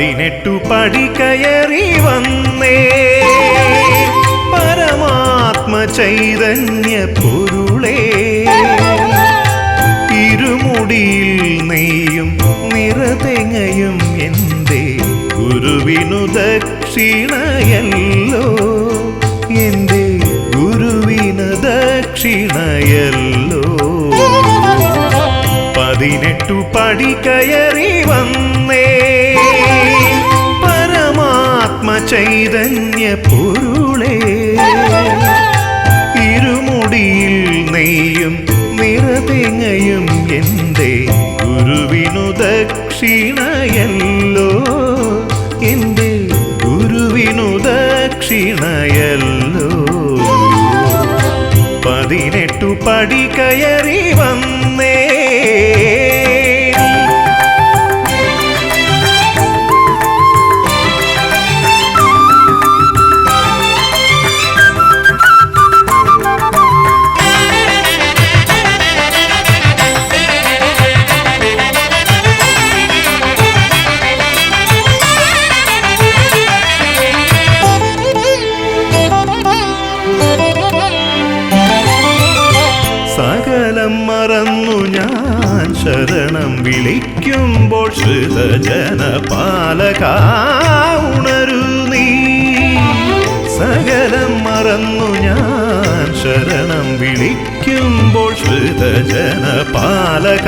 18 പടി കയറി വന്നേ പരമാത്മ ചൈതന്യ പൊരുളേ ഇരുമുടിയിൽ നെയ്യും നിറതെങ്ങയും എൻ്റെ ഗുരുവിനു ദക്ഷിണയല്ലോ എൻ്റെ ഗുരുവിന് ദക്ഷിണയല്ലോ 18 പടി കയറി വന്നേ പരമാത്മ ചൈതന്യ പൊരുളേ ഇരുമുടിയിൽ നെയ്യും നിറതെങ്ങയും എൻ്റെ ഗുരുവിനു ദക്ഷിണയല്ലോ എൻ്റെ ഗുരുവിനു ദക്ഷിണയല്ലോ 18 പടി കയറി വന്നേ സകലം മറന്നു ഞാൻ ശരണം വിളിക്കുമ്പോൾ ശ്രുതജനപാലക ഉണരൂ നീ സകലം മറന്നു ഞാൻ ശരണം വിളിക്കുമ്പോൾ ശ്രുതജനപാലക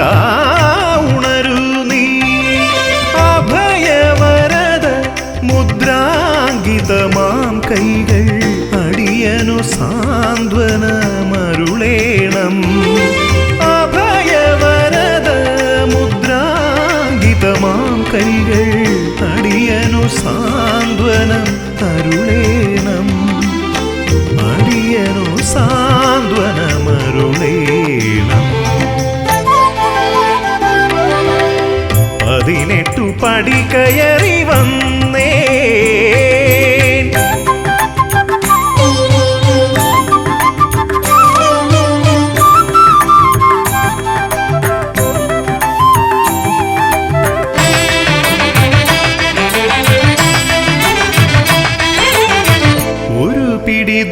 ഉണരൂ നീ അഭയവരദ മുദ്രാങ്കിതമാം കൈകൾ അടിയനു സാന്ത്വനമരുളേണം അഭയവരദ മുദ്രാങ്കിതമാം കൈകൾ അടിയനു സാന്ത്വനം അരുളേണം അടിയനു സാന്ത്വനമരുളേണം 18 പടി കയറി വന്നേ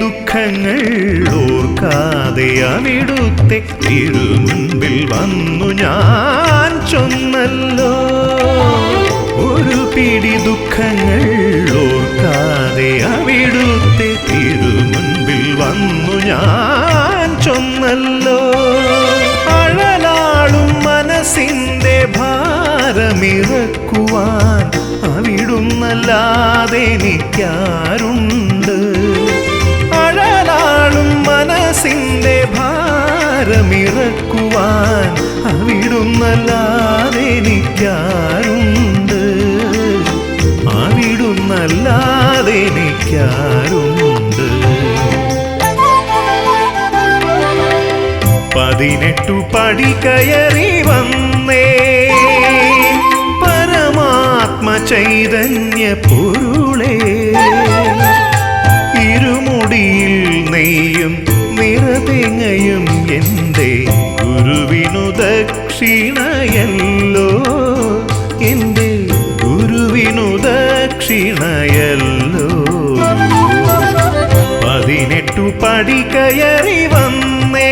ദുഃഖങ്ങൾ ഓർക്കാതെ അവിടുത്തെ തിരുമുൻപിൽ വന്നു ഞാൻ ചൊന്നല്ലോ ഒരു പിടി ദുഃഖങ്ങൾ ഓർക്കാതെ അവിടുത്തെ തിരുമുൻപിൽ വന്നു ഞാൻ ചൊന്നല്ലോ അഴലാളും മനസ്സിൻ്റെ ഭാരമിറക്കുവാൻ അവിടുന്നല്ലാതെ എനിക്കാരുണ്ട് അഴലാളും മനസ്സിൻ്റെ ഭാരമിറക്കുവാൻ അവിടുന്നല്ലാതെ എനിക്കാരുണ്ട് അവിടുന്നല്ലാതെ എനിക്കാരുണ്ട് 18 പടി കയറി വന്നേ പരമാത്മ ചൈതന്യ പൊരുളേ ഇരുമുടിയിൽ നെയ്യും നിറതെങ്ങയും എൻ്റെ ഗുരുവിനു ദക്ഷിണയല്ലോ എൻ്റെ ഗുരുവിനു ദക്ഷിണയല്ലോ 18 പടി കയറി വന്നേ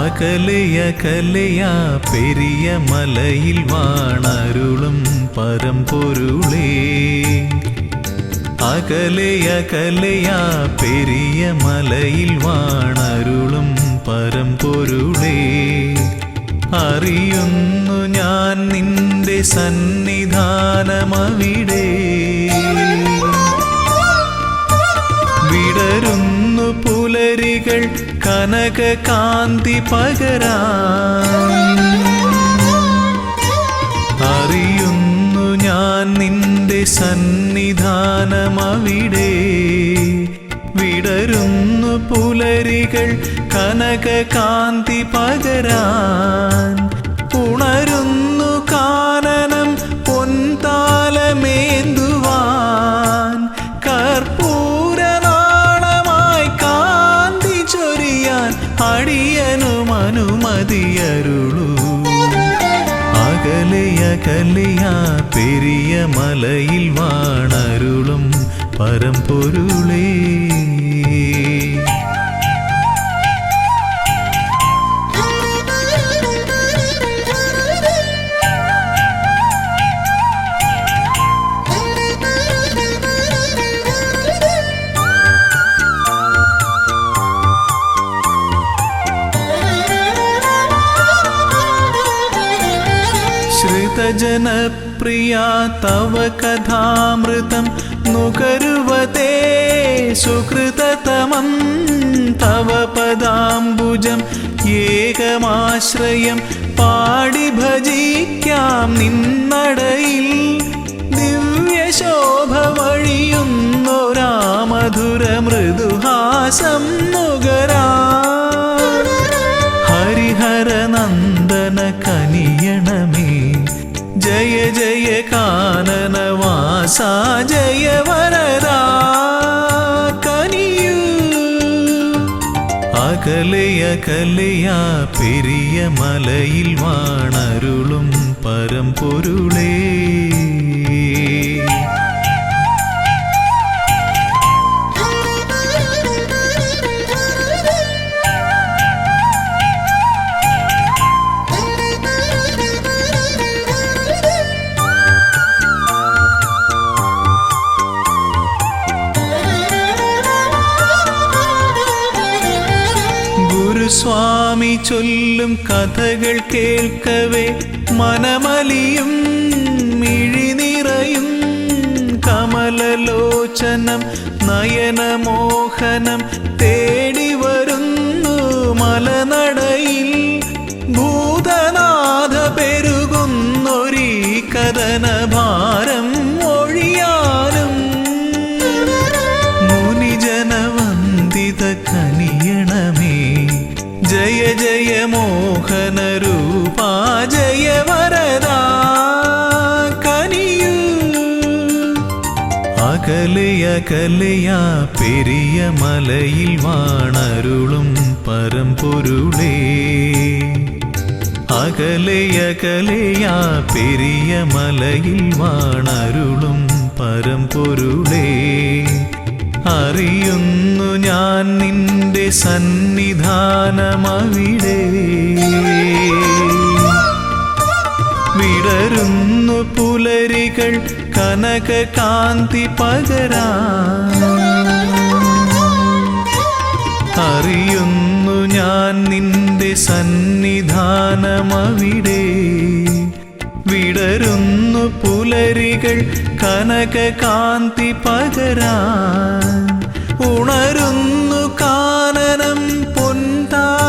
അകലയാ പെരിയ മലയിൽ വാണരുളും പരമ്പൊരുളേ അകലയാ പെരിയ മലയിൽ വാണരുളും പരമ്പൊരുളേ അറിയുന്നു ഞാൻ നിന്റെ സന്നിധാനമവിടെ വിടരുന്നു പുലരികൾ കനക കാന്തി പകരാൻ ഞാൻ നിന്റെ സന്നിധാനമവിടെ. വിടരുന്നു പുലരികൾ കനകകാന്തി പകരാൻ. ഉണരുന്നു കാനനം പൊൻതാലമേന്തുവാൻ. കർപ്പൂരനാളമായി കാന്തി ചൊരിയാൻ അടിയനും അനുമതിയരുളൂ. അകലെയകലെയാ പെരിയ മലയിൽ വാണരുളും പരമ്പൊരുളേ. ശ്രുതജനപ്രിയാ തവ കഥാമൃതം നുകരുവതേ സുകൃതതമം. തവ പദാംബുജം ഏകമാശ്രയം പാടി ഭജിക്കാം നിന്നടയിൽ. ദിവ്യശോഭ വഴിയുന്നൊരാ മധുര മൃദുഹാസം നുകരാ. ഹരിഹരനന്ദന കനിയണമേ ജയ ജയ കാനനവാസ ജയ വരദാ കനിയൂ. അകലെയകലെയാ പെരിയ മലയിൽ വാണരുളും പരമ്പൊരുളേ. സ്വാമി ചൊല്ലും കഥകൾ കേൾക്കവേ മനമലിയും മിഴിനിറയും. കമലലോചനം നയനമോഹനം തേടി വരുന്നു മലനടയിൽ. ഭൂതനാഥ പെരുകുന്നൊരീ കഥനഭാരം ഒഴിയാനും. മുനിജനവന്ദിത കനിയണമേ ജയ ജയ മോഹന രൂപാ ജയ വരദാ കനിയൂ. അകലെയകലെയാ പെരിയ മലയിൽ വാണരുളും പരമ്പൊരുളേ. അകലെയകലെയാ പെരിയ മലയിൽ വാണരുളും പരമ്പൊരുളേ. അറിയുന്നു ഞാൻ നിന്റെ സന്നിധാനമവിടെ. വിടരുന്നു പുലരികൾ കനകകാന്തി പകരാൻ. അറിയുന്നു ഞാൻ നിന്റെ സന്നിധാനമവിടെ. വിടരുന്നു പുലരികൾ കനകകാന്തി പകരാൻ. ഉണരുന്നു കാനനം പൊൻതാലമേന്തുവാൻ.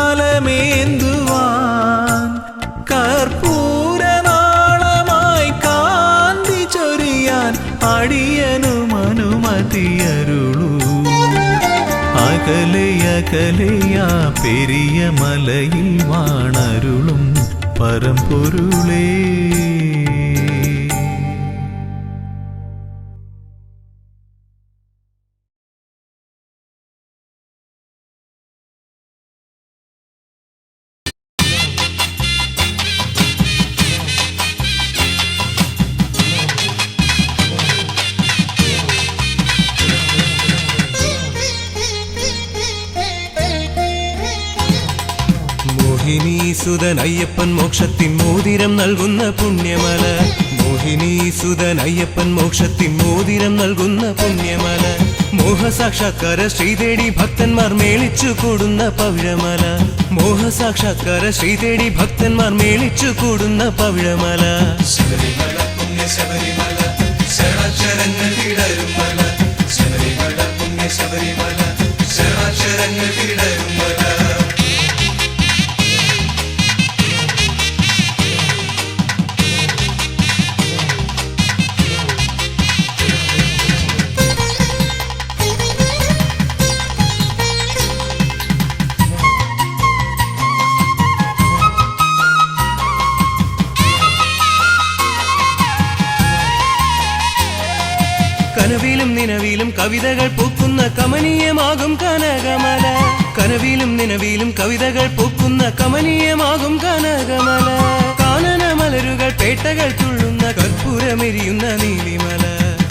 കർപ്പൂരനാളമായി കാന്തി ചൊരിയാൻ അടിയനും അനുമതിയരുളൂ. അകലെയകലെയാ പെരിയ മലയിൽ വാണരുളും പരമ്പൊരുളേ. മോഹിനീസുതൻ അയ്യപ്പൻ മോക്ഷത്തിൻ മോതിരം നൽകുന്ന പുണ്യമല. മോഹിനീസുതൻ അയ്യപ്പൻ മോക്ഷത്തിൻ മോതിരം നൽകുന്ന പുണ്യമല. മോഹസാക്ഷാത്കാര ശ്രീതേടി ഭക്തന്മാർ മേളിച്ചു കൂടുന്ന പവിഴമല. മോഹസാക്ഷാത്കാര ശ്രീതേടി ഭക്തന്മാർ മേളിച്ചു കൂടുന്ന പവിഴമല. ശബരിമല പുണ്യ ശബരിമല ശരണാക്ഷരങ്ങൾ വിടരും മല. ശബരിമല പുണ്യ ശബരിമല ശരണാക്ഷരങ്ങൾ വിടരും മല. കനവിലും നിലവിലും കവിതകൾ പൂക്കുന്ന കമനീയമാകും കനകമല കനവിലും നിലവിലും കവിതകൾ പൂക്കുന്ന കമനീയമാകും കനകമല കാനന മലരുകൾ പേട്ടകൾ തുള്ളുന്ന കർപ്പൂരമെരിയുന്ന നീലിമല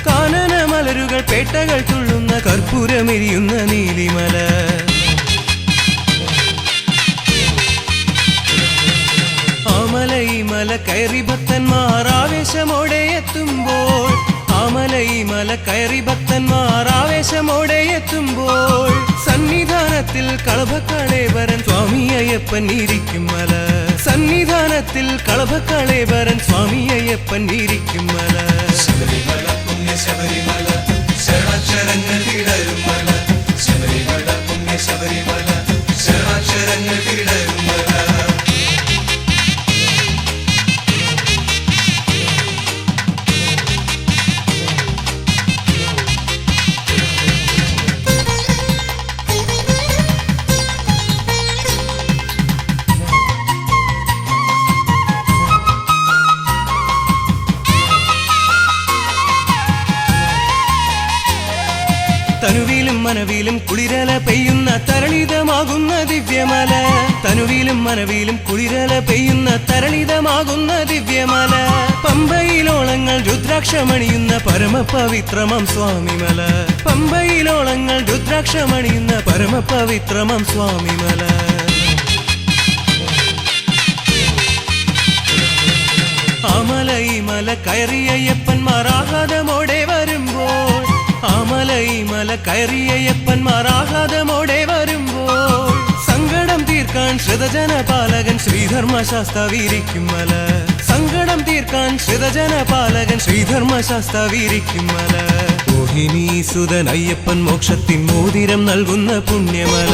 കാനന മലരുകൾ പേട്ടകൾ തുള്ളുന്ന കർപ്പൂരമെരിയുന്ന നീലിമല ആമല ഈ മല കയറി ഭക്തന്മാർ ആവേശമോടെ എത്തുമ്പോൾ ആമല ഈ മല കയറി ഭക്തന്മാർ ആവേശമോടെ എത്തുമ്പോൾ സന്നിധാനത്തിൽ കളഭക്കളേവരൻ സ്വാമി അയ്യപ്പൻ ഇരിക്കും മല സന്നിധാനത്തിൽ കളഭക്കളേവരൻ സ്വാമി അയ്യപ്പൻ ഇരിക്കും മല ശബരിമല പുണ്യ ശബരിമല ശരണാക്ഷരങ്ങൾ വിടരും മല ശബരിമല പുണ്യ ശബരിമല ശരണാക്ഷരങ്ങൾ വിടരും മല തനുവിലും മനവിലും കുളിരല പെയ്യുന്ന തരളിതമാകുന്ന ദിവ്യമല തനുവിലും മനവിലും കുളിരല പെയ്യുന്ന തരളിതമാകുന്ന ദിവ്യമല പമ്പയിലോളങ്ങൾ രുദ്രാക്ഷമണിയുന്ന പരമപവിത്രമം സ്വാമിമല പമ്പയിലോളങ്ങൾ രുദ്രാക്ഷമണിയുന്ന പരമപവിത്രമം സ്വാമിമല ആമല ഈ മല കയറിയ അയ്യപ്പന്മാർ ആഹ്ലാദമോടെ വരുമ്പോൾ ആമല ഈ മല കയറിയ അയ്യപ്പന്മാർ ആഹ്ലാദമോടെ വരുമ്പോൾ സങ്കടം തീർക്കാൻ ശ്രിതജനപാലകൻ ശ്രീധർമ്മശാസ്താവിരിക്കും മല സങ്കടം തീർക്കാൻ ശ്രിതജനപാലകൻ ശ്രീധർമ്മശാസ്താവിരിക്കും മല മോഹിനി സുതൻ അയ്യപ്പൻ മോക്ഷത്തിൻ മോതിരം നൽകുന്ന പുണ്യമല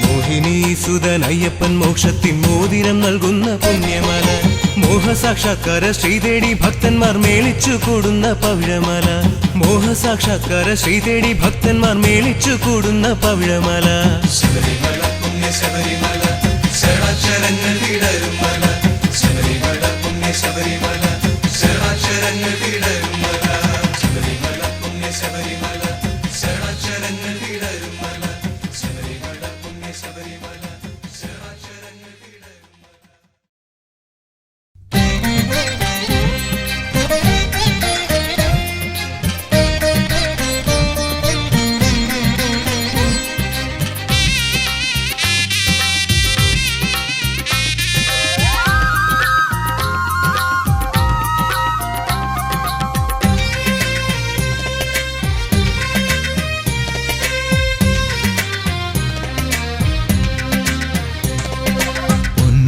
മോഹിനി സുതൻ അയ്യപ്പൻ മോക്ഷത്തിൻ മോതിരം നൽകുന്ന പുണ്യമല മോഹസാക്ഷാത്കാര ശ്രീതേടി ഭക്തന്മാർ മേളിച്ചു കൂടുന്ന പവിഴമല മോഹസാക്ഷാത്കാര ശ്രീതേടി ഭക്തന്മാർ മേളിച്ചു കൂടുന്ന പവിഴമല ശബരിമല പുണ്യ ശബരിമല ശരണാക്ഷരങ്ങൾ വിടരും മല ശബരിമല പുണ്യ ശബരിമല ശരണാക്ഷരങ്ങൾ വിടരും മല ശബരിമല പുണ്യ ശബരിമല ശരണാക്ഷരങ്ങൾ വിടരും മല ശബരിമല പുണ്യ ശബരിമല ശരണാക്ഷരങ്ങൾ വിടരും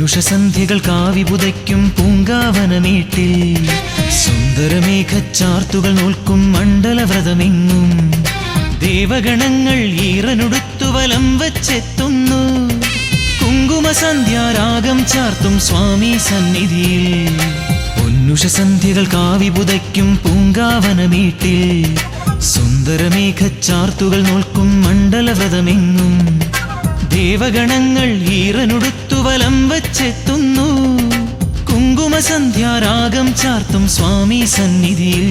ഉഷസന്ധ്യകൾ കാവി പുതയ്ക്കും പൂങ്കാവനമേട്ടിൽ സുന്ദരമേഘച്ചാർത്തുകൾ നോൽക്കും മണ്ഡലവ്രതമെങ്ങും ദേവഗണങ്ങൾ ഈറനുടുത്തു വലം വച്ചെത്തുന്നു കുങ്കുമസന്ധ്യാരാഗം ചാർത്തും സ്വാമി സന്നിധിയിൽ പൊന്നുഷസന്ധ്യകൾ കാവി പുതയ്ക്കും പൂങ്കാവനമേട്ടിൽ സുന്ദരമേഘച്ചാർത്തുകൾ നോൽക്കും മണ്ഡലവ്രതമെങ്ങും ദേവഗണങ്ങൾ ഈറനുടുത്തു വലം വച്ചെത്തുന്നു കുങ്കുമസന്ധ്യാരാഗം ചാർത്തും സ്വാമി സന്നിധിയിൽ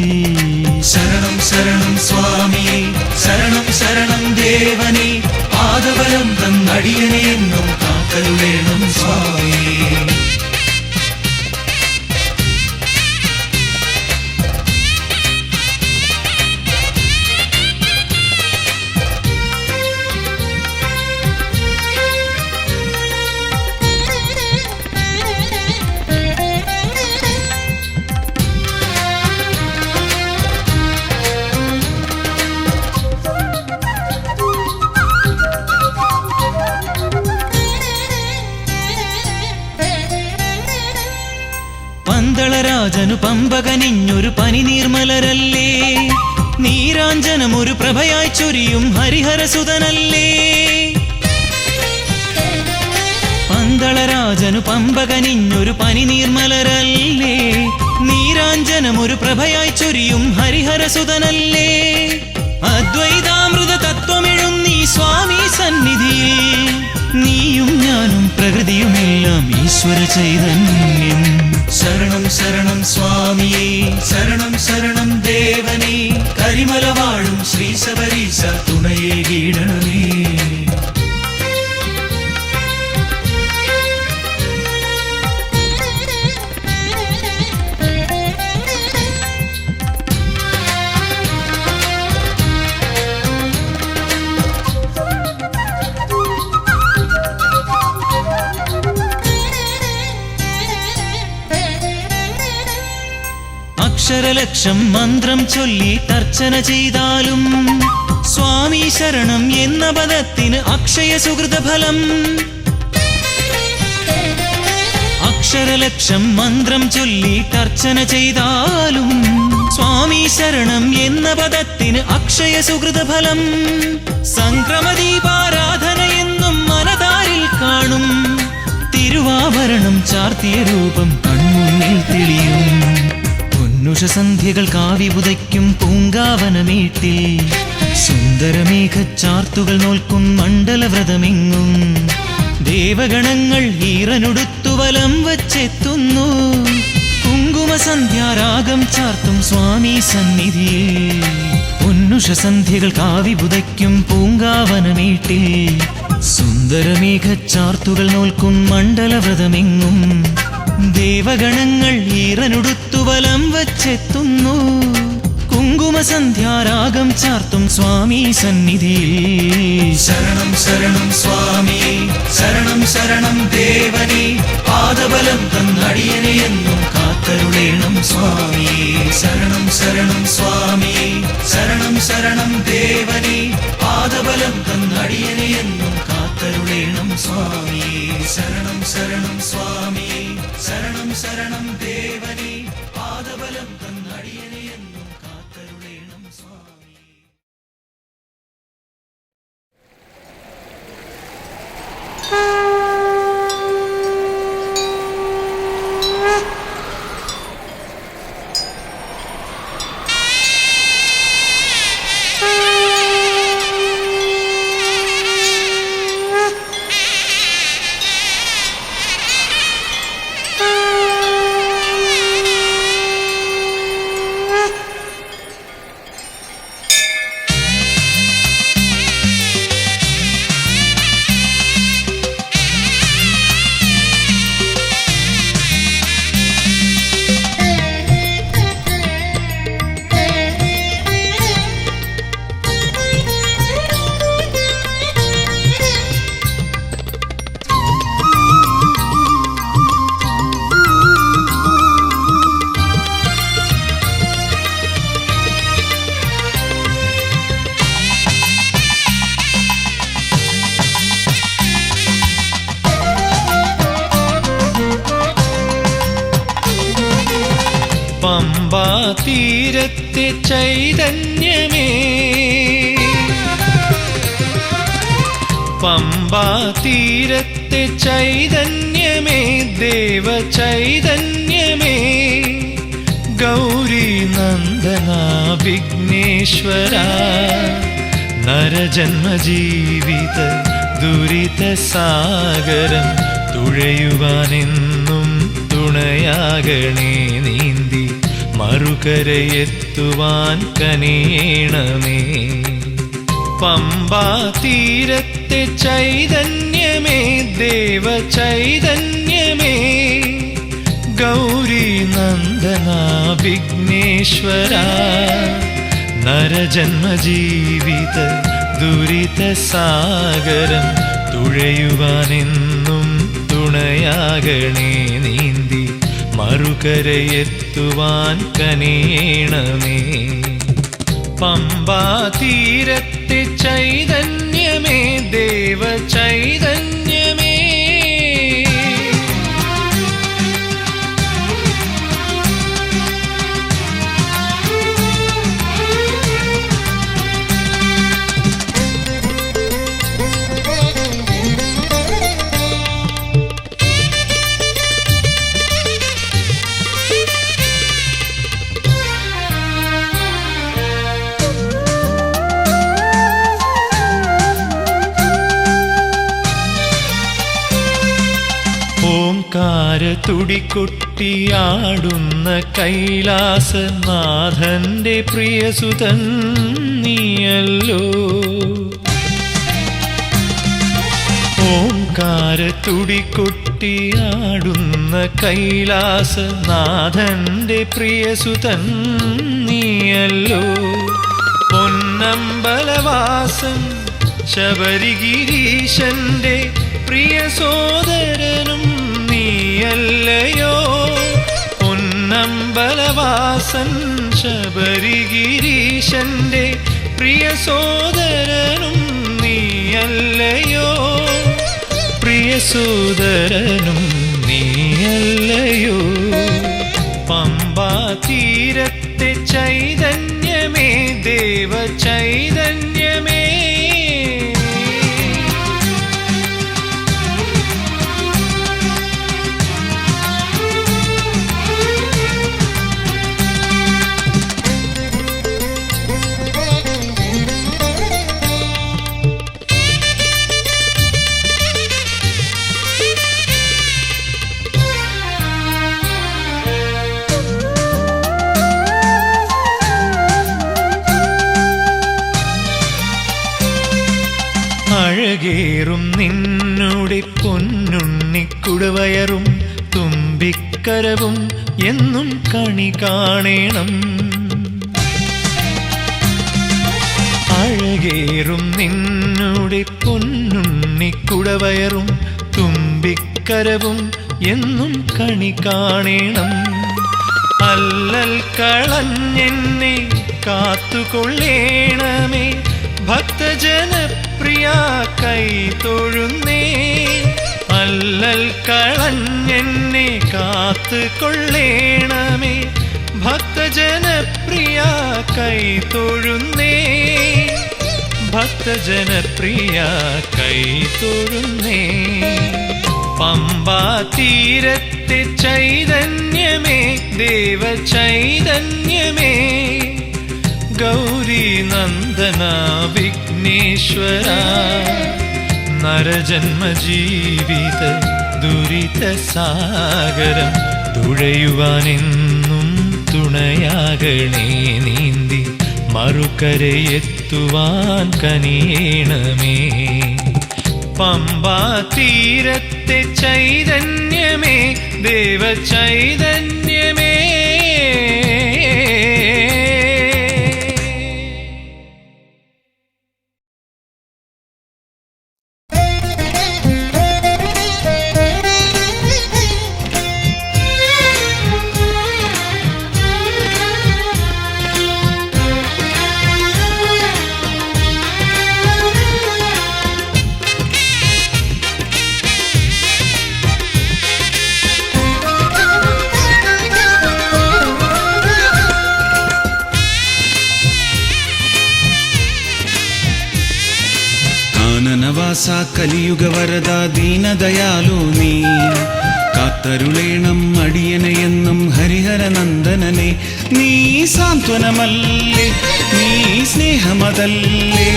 ശരണം ശരണം സ്വാമിയെ ശരണം ശരണം ദേവനെ പാദബലം തന്നടിയനെ എന്നും കാക്കരുളേണം സ്വാമിയേ പന്തളരാജനു പമ്പകനിഞ്ഞൊരു പനിനീർമലരല്ലേ നീരാഞ്ജനമൊരു പ്രഭയായി ചൊരിയും ഹരിഹരസുതനല്ലേ പന്തളരാജനു പമ്പകനിഞ്ഞൊരു പനിനീർമലരല്ലേ നീരാഞ്ജനമൊരു പ്രഭയായി ചൊരിയും ഹരിഹരസുതനല്ലേ അദ്വൈതാമൃത തത്വമെഴുന്നീ സ്വാമി സന്നിധിയിൽ നീയും ഞാനും പ്രകൃതിയുമെല്ലാം ഈശ്വര ചൈതന്യം ശരണം ശരണം സ്വാമിയേ ശരണം ശരണം ദേവനേ ശബരിമല വാഴും ശ്രീ ശബരീശ തുണയേ കീടണമേ. അക്ഷരലക്ഷം മന്ത്രം ചൊല്ലി തർച്ചന ചെയ്താലും സ്വാമി ശരണം എന്ന പദത്തിന് അക്ഷയ സുഹൃതഫലം. അക്ഷരലക്ഷം മന്ത്രം ചൊല്ലി തർച്ചന ചെയ്താലും സ്വാമി ശരണം എന്ന പദത്തിന് അക്ഷയ സുഹൃതഫലം. സംക്രമദീപാരാധന എന്നും മനതാരിൽ കാണും തിരുവാഭരണം ചാർത്തിയ രൂപം കൺമുന്നിൽ തെളിയും. ഉഷസന്ധ്യകൾ കാവി പുതയ്ക്കും പൂങ്കാവനമേട്ടിൽ സുന്ദരമേഘച്ചാർത്തുകൾ നോൽക്കും മണ്ഡലവ്രതമെങ്ങും ദേവഗണങ്ങൾ ഈറനൊടുത്തു വലം വച്ചെത്തുന്നു. കുങ്കുമസന്ധ്യാരാഗം ചാർത്തും സ്വാമി സന്നിധിയിൽ ഉന്നുഷസന്ധ്യകൾ കാവി പുതയ്ക്കും പൂങ്കാവനമേട്ടിൽ സുന്ദരമേഘച്ചാർത്തുകൾ നോൽക്കും മണ്ഡലവ്രതമെങ്ങും ദേവഗണങ്ങൾ ഈറനൊടുത്തു വലം വച്ചെത്തുന്നു. കുങ്കുമസന്ധ്യാരാഗം ചാർത്തും സ്വാമി സന്നിധിയിൽ ശരണം ശരണം സ്വാമി ശരണം ശരണം ദേവനെ പാദബലം തന്നടിയനെ എന്നും കാത്തരുളേണം സ്വാമി. ശരണം ശരണം സ്വാമി ശരണം ശരണം ദേവനെ പാദബലം തന്നടിയനെ എന്നും കാത്തരുളേണം സ്വാമി. ശരണം ശരണം സ്വാമി ശരണം ശരണം ദേവനെ പാദബലം തന്നടിയനെ എന്നും കാത്തരുളേണം സ്വാമി. പമ്പാ തീരത്തെ ചൈതന്യമേ പമ്പാ തീരത്തെ ചൈതന്യമേ ദേവ ചൈതന്യമേ ഗൗരി നന്ദന വിഘ്നേശ്വര നരജന്മജീവിത ദുരിത സാഗരം തുഴയുവാനെന്നും തുണയാകണേ നീന്തി മറുകരയെത്തുവാൻ കനിയണമേ. പമ്പാ തീരത്തെ ചൈതന്യമേ ദേവ ചൈതന്യമേ ഗൗരി നന്ദന വിഘ്നേശ്വര നരജന്മജീവിത ദുരിത സാഗരം തുഴയുവാനെന്നും തുണയാകണേ നീന്തി മറുകരയെത്തുവാൻ കനിയണമേ. പമ്പാ തീരത്തെ ചൈതന്യമേ ദേവ ചൈതന്യമേ ഓംകാര തുടികൊട്ടിയാടുന്ന കൈലാസനാഥന്റെ പ്രിയസുതൻ നീയല്ലോ. ഓംകാര തുടികൊട്ടിയാടുന്ന കൈലാസനാഥന്റെ പ്രിയസുതൻ നീയല്ലോ. പൊന്നമ്പലവാസൻ ശബരിഗിരീശന്റെ പ്രിയ സോദരനും നീയല്ലയോ. പൊന്നമ്പലവാസൻ ശബരിഗിരീശന്റെ പ്രിയ സോദരനും നീയല്ലയോ. പ്രിയ സോദരനും നീയല്ലയോ. പമ്പാ തീരത്തെ ചൈതന്യമേ ദേവ ചൈതന്യമേ. അഴകേറും നിന്നുടെ പൊന്നുണ്ണിക്കുടവയറും തുമ്പിക്കരവും എന്നും കണി കാണേണം. അഴകേറും നിന്നുടെ പൊന്നുണ്ണിക്കുടവയറും തുമ്പിക്കരവും എന്നും കണി കാണേണം. അല്ലൽ കളഞ്ഞെന്നെ കാത്തുകൊള്ളേണമേ ഭക്തജനപ്രിയ കൈ തൊഴുന്നേ. അല്ലൽ കളഞ്ഞെന്നെ കാത്തുകൊള്ളേണമേ ഭക്തജനപ്രിയ കൈ തൊഴുന്നേ. ഭക്തജനപ്രിയ കൈ തൊഴുന്നേ. പമ്പാ തീരത്തെ ചൈതന്യമേ ദേവ ചൈതന്യമേ. ഗൗരി നന്ദന വിഘ്നേശ്വര നരജന്മജീവിത ദുരിത സാഗരം തുഴയുവാനെന്നും തുണയാകണേ. നീന്തി മറുകരയെത്തുവാൻ കനിയേണമേ. പമ്പാ തീരത്തെ ചൈതന്യമേ ദേവ ചൈതന്യമേ. കാനനവാസ കലിയുഗ വരദ ദീനദയാലു നീ കാത്തരുളേണം അടിയനെയെന്നും ഹരിഹരനന്ദനനെ. നീ സാന്ത്വനമല്ലേ, നീ സ്നേഹമതല്ലേ.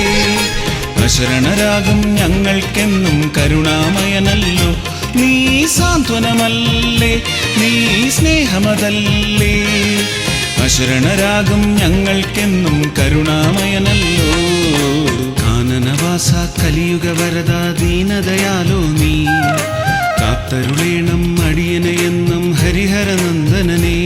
അശരണരാകും ഞങ്ങൾക്കെന്നും കരുണാമയനല്ലോ. നീ സാന്ത്വനമല്ലേ, നീ സ്നേഹമതല്ലേ. അശരണരാകും ഞങ്ങൾക്കെന്നും കരുണാമയനല്ലോ. കാനനവാസ കലിയുഗ വരദ ദീനദയാലോ നീ കാത്തരുളേണം അടിയനെയെന്നും ഹരിഹരനന്ദനനേ.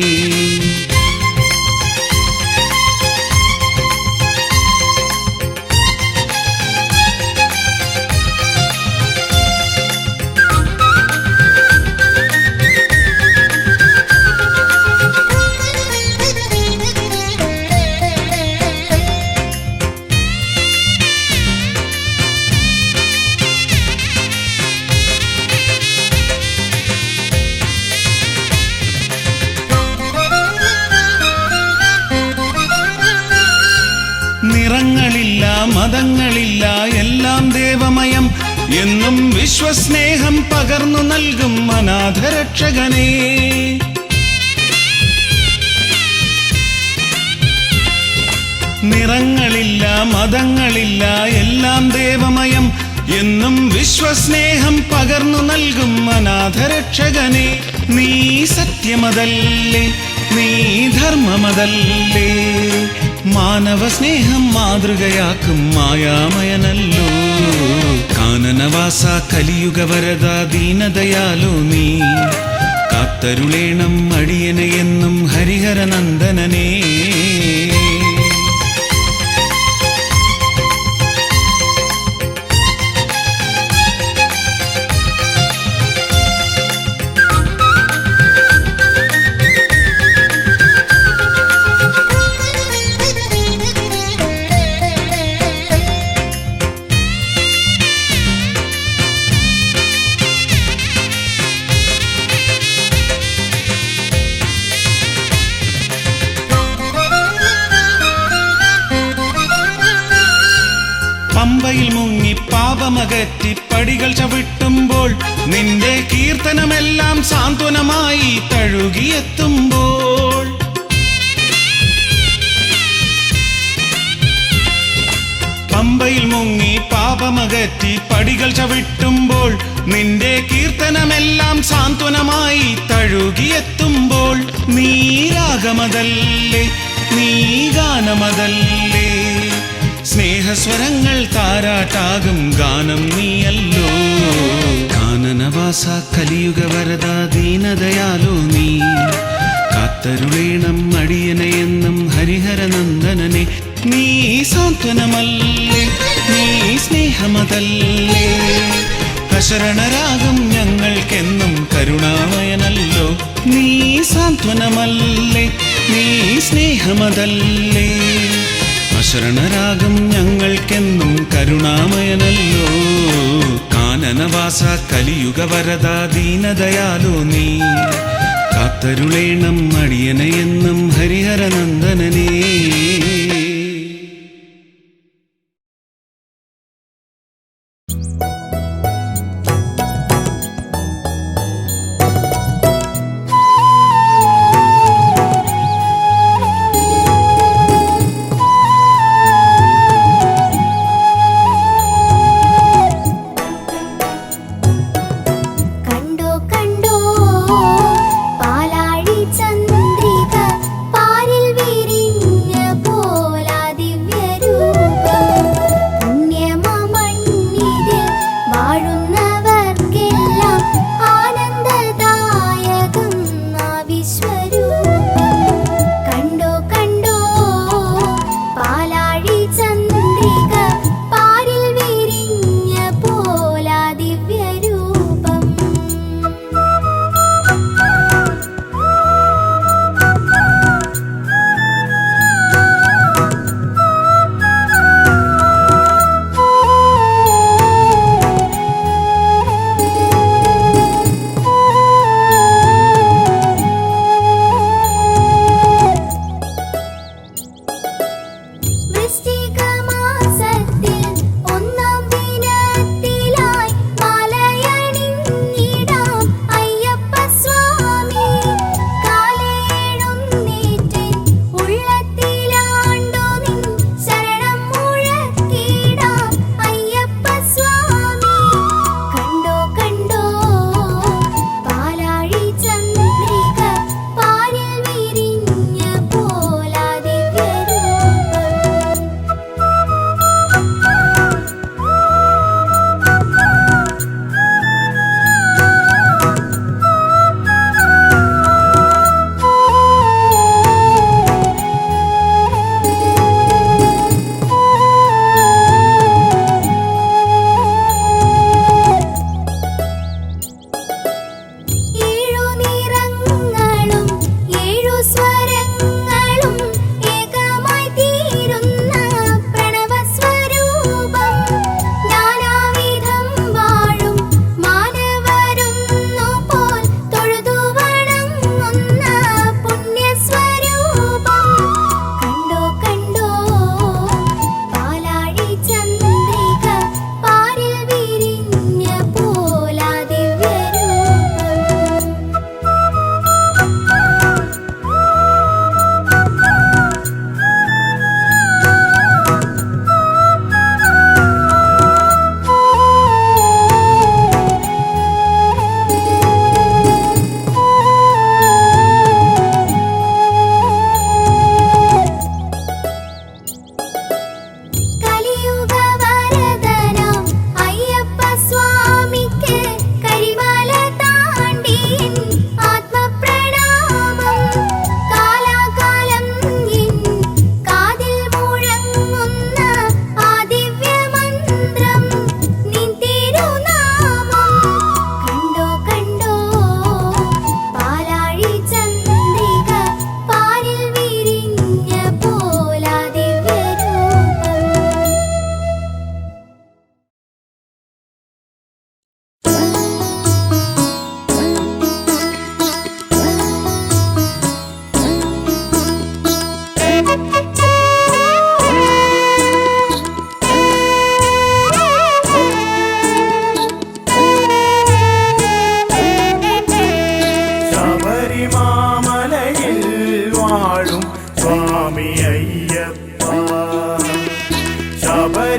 നിറങ്ങളില്ല മതങ്ങളില്ല എല്ലാം ദേവമയം എന്നും വിശ്വസ്നേഹം പകർന്നു നൽകും അനാഥരക്ഷകനേ. നിറങ്ങളില്ല മതങ്ങളില്ല എല്ലാം ദേവമയം എന്നും വിശ്വസ്നേഹം പകർന്നു നൽകും അനാഥരക്ഷകനെ. നീ സത്യമതല്ലേ, നീ ധർമ്മമതല്ലേ, മാനവ സ്നേഹം മാതൃകയാക്കും മായാമയനല്ലോ. കാനനവാസ കലിയുഗ വരദ ദീനദയാലോ നീ കാത്തരുളേണം അടിയനെ എന്നും ഹരിഹരനന്ദനനേ. പമ്പയിൽ മുങ്ങി പാപമകറ്റി പടികൾ ചവിട്ടുമ്പോൾ നിന്റെ കീർത്തനമെല്ലാം സാന്ത്വനമായി തഴുകിയെത്തുമ്പോൾ. പമ്പയിൽ മുങ്ങി പാപമകറ്റി പടികൾ ചവിട്ടുമ്പോൾ നിന്റെ കീർത്തനമെല്ലാം സാന്ത്വനമായി തഴുകിയെത്തുമ്പോൾ. നീ രാഗമതല്ലേ, നീ ഗാനമതല്ലേ, സ്നേഹസ്വരങ്ങൾ താരാട്ടാകും ഗാനം നീയല്ലോ. കാനനവാസ കലിയുഗ വരദ ദീനദയാലോ നീ കാത്തരുളേണം അടിയനെ എന്നും ഹരിഹരനന്ദനനെ. നീ സാന്ത്വനമല്ലേ, നീ സ്നേഹമതല്ലേ, അശരണരാകും ഞങ്ങൾക്കെന്നും കരുണാമയനല്ലോ. നീ സാന്ത്വനമല്ലേ, നീ സ്നേഹമതല്ലേ, അശരണരാകും ഞങ്ങൾക്കെന്നും കരുണാമയനല്ലോ. കാനനവാസ കലിയുഗ വരദ ദീനദയാലോ നീ കാത്തരുളേണം അടിയനെ എന്നും ഹരിഹരനന്ദനനേ.